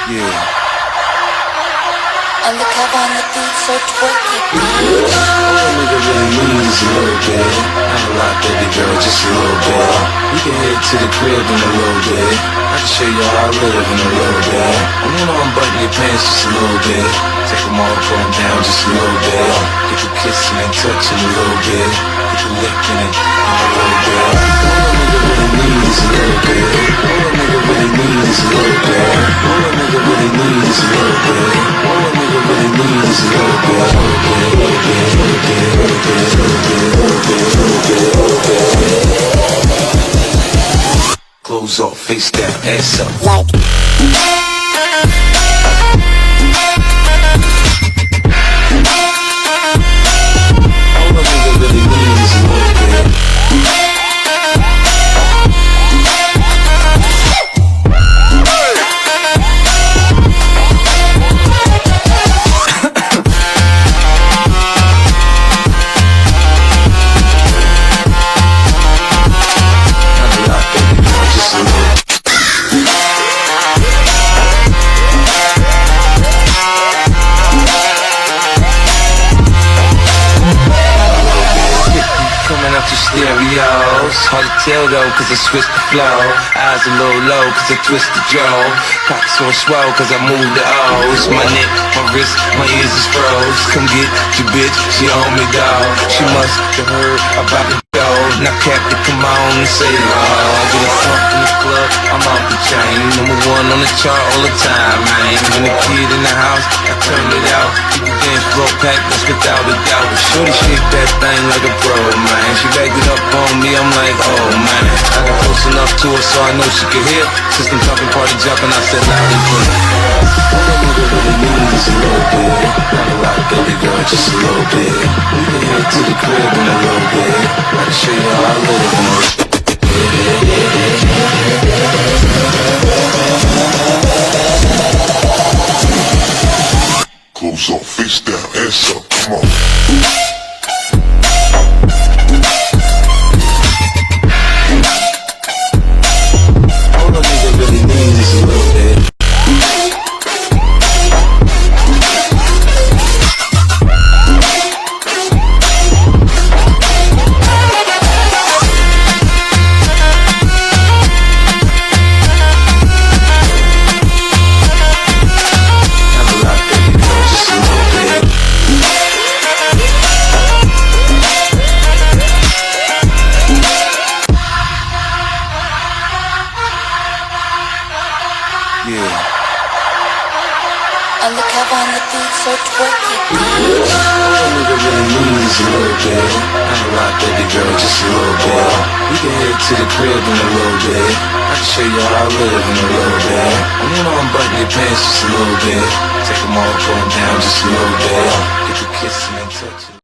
Yeah. Undercover on the beat, so twerky, bitch. All a nigga really needs is a little bit. Not a lot, baby girl, just a little bit. We can head to the crib in a little bit. I can show you how I live in a little bit. I wanna unbutton your pants just a little bit. Take them all, pull them down just a little bit. Get you kissing and touching a little bit. Get you licking it a little bit. All a nigga really needs is a little bit. All a nigga really needs is a little bit. All a nigga really needs is a little bit. All a nigga really needs is a little bit. Clothes off, face down, ass up. Like All a nigga really needs is a little bit. Stereos, hard to tell though, cause I switched the flow. Eyes a little low, cause I twist the jaw. Pockets on swell, cause I move the O's. My neck, my wrist, my ears is froze. Come get your bitch, she on me, dog. She must have heard about the dog. Now Captain, come on and say love. Get a pump in the club, I'm off the chain. Number one on the chart all the time, man. When a kid in the house, I turn it out. Keep the dance floor packed, that's without a doubt. Shorty shake that thing like a pro, man. She back it up on me, I'm like, oh man. I got close enough to her so I know she could hear. System talking, party jumping, I said loud and clear. All a nigga really needs is a little bit. Not a lot, baby girl, just a little bit. We can head to the crib in a little bit. I can show you how I live in a little bit. Clothes off, face down, ass up, come on. All a nigga really needs is a little bit. Yeah. undercover on the beat, so twerky, bitch. All a nigga really needs is a little bit. Not a lot, baby girl, just a little bit. We can head to the crib in a little bit. I can show you how I live in a little bit. I wanna unbutton your pants just a little bit. Take them all, pull them down just a little bit. Get you kissing